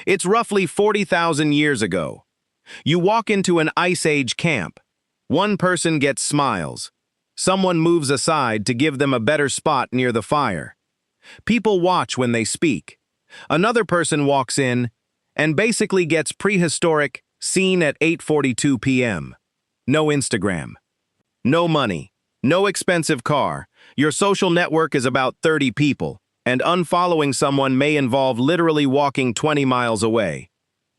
It's roughly 40,000 years ago. You walk into an Ice Age camp. One person gets smiles. Someone moves aside to give them a better spot near the fire. People watch when they speak. Another person walks in and basically gets prehistoric, seen at 8:42 p.m. No Instagram. No money. No expensive car. Your social network is about 30 people, and unfollowing someone may involve literally walking 20 miles away.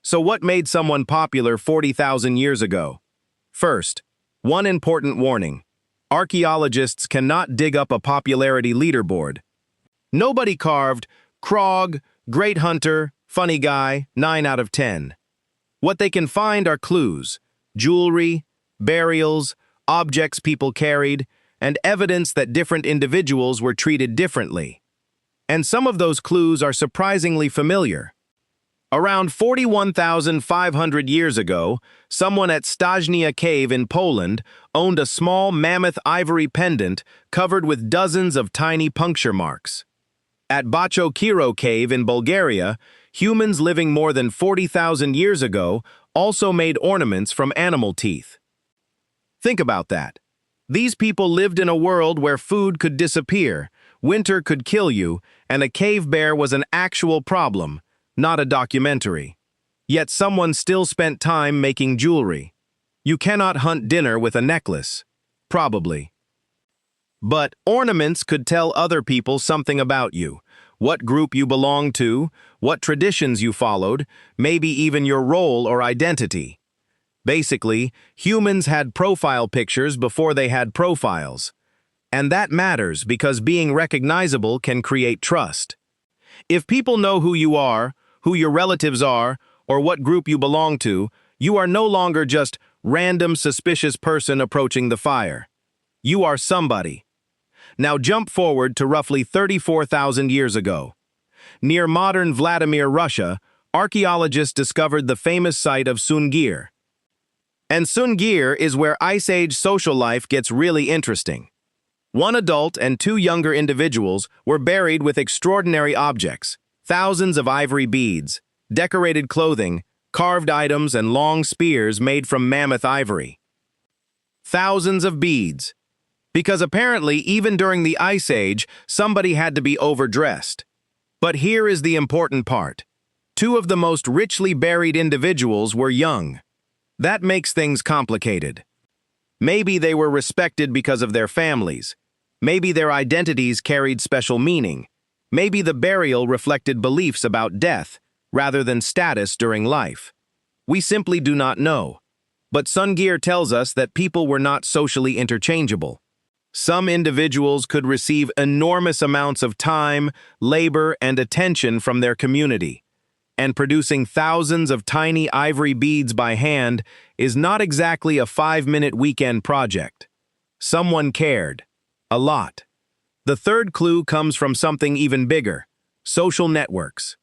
So what made someone popular 40,000 years ago? First, one important warning. Archaeologists cannot dig up a popularity leaderboard. Nobody carved Krog, Great Hunter, Funny Guy, 9 out of 10. What they can find are clues, jewelry, burials, objects people carried, and evidence that different individuals were treated differently. And some of those clues are surprisingly familiar. Around 41,500 years ago, someone at Stajnia Cave in Poland owned a small mammoth-ivory pendant covered with dozens of tiny puncture marks. At Bacho Kiro Cave in Bulgaria, humans living more than 40,000 years ago also made ornaments from animal teeth. Think about that. These people lived in a world where food could disappear, winter could kill you, and a cave bear was an actual problem, not a documentary. Yet someone still spent time making jewelry. You cannot hunt dinner with a necklace. Probably. But ornaments could tell other people something about you, what group you belonged to, what traditions you followed, maybe even your role or identity. Basically, humans had profile pictures before they had profiles. And that matters because being recognizable can create trust. If people know who you are, who your relatives are, or what group you belong to, you are no longer just random suspicious person approaching the fire. You are somebody. Now jump forward to roughly 34,000 years ago. Near modern Vladimir, Russia, archaeologists discovered the famous site of Sungir. And Sungir is where Ice Age social life gets really interesting. One adult and two younger individuals were buried with extraordinary objects, thousands of ivory beads, decorated clothing, carved items, and long spears made from mammoth ivory. Thousands of beads. Because apparently, even during the Ice Age, somebody had to be overdressed. But here is the important part. Two of the most richly buried individuals were young. That makes things complicated. Maybe they were respected because of their families. Maybe their identities carried special meaning. Maybe the burial reflected beliefs about death, rather than status during life. We simply do not know. But Sungir tells us that people were not socially interchangeable. Some individuals could receive enormous amounts of time, labor, and attention from their community. And producing thousands of tiny ivory beads by hand is not exactly a 5-minute weekend project. Someone cared. A lot. The third clue comes from something even bigger: social networks.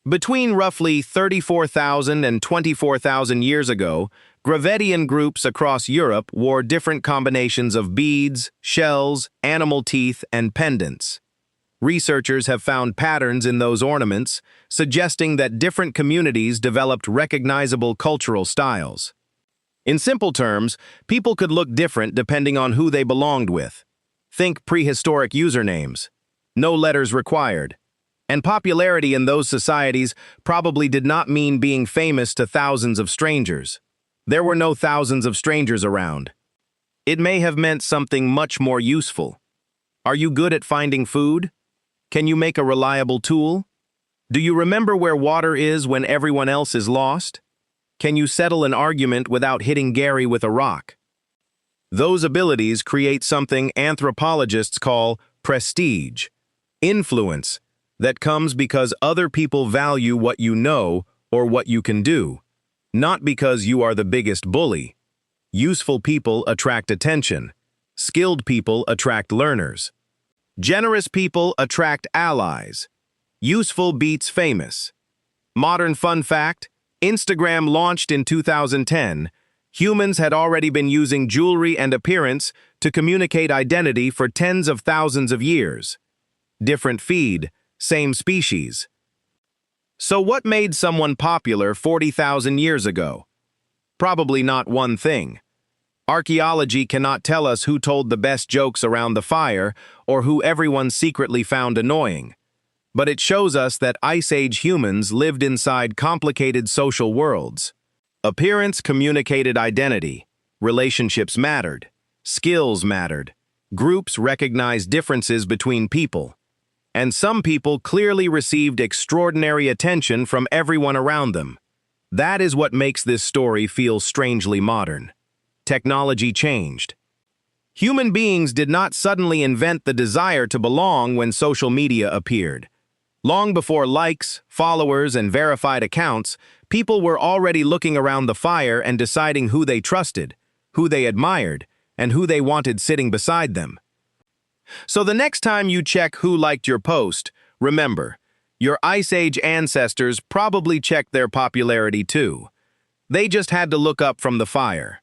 Between roughly 34,000 and 24,000 years ago, Gravettian groups across Europe wore different combinations of beads, shells, animal teeth, and pendants. Researchers have found patterns in those ornaments, suggesting that different communities developed recognizable cultural styles. In simple terms, people could look different depending on who they belonged with. Think prehistoric usernames. No letters required. And popularity in those societies probably did not mean being famous to thousands of strangers. There were no thousands of strangers around. It may have meant something much more useful. Are you good at finding food? Can you make a reliable tool? Do you remember where water is when everyone else is lost? Can you settle an argument without hitting Gary with a rock? Those abilities create something anthropologists call prestige, influence, that comes because other people value what you know or what you can do, not because you are the biggest bully. Useful people attract attention. Skilled people attract learners. Generous people attract allies. Useful beats famous. Modern fun fact: Instagram launched in 2010. Humans had already been using jewelry and appearance to communicate identity for tens of thousands of years. Different feed, same species. So what made someone popular 40,000 years ago? Probably not one thing. Archaeology cannot tell us who told the best jokes around the fire or who everyone secretly found annoying. But it shows us that Ice Age humans lived inside complicated social worlds. Appearance communicated identity. Relationships mattered. Skills mattered. Groups recognized differences between people. And some people clearly received extraordinary attention from everyone around them. That is what makes this story feel strangely modern. Technology changed. Human beings did not suddenly invent the desire to belong when social media appeared. Long before likes, followers, and verified accounts, people were already looking around the fire and deciding who they trusted, who they admired, and who they wanted sitting beside them. So the next time you check who liked your post, remember, your Ice Age ancestors probably checked their popularity too. They just had to look up from the fire.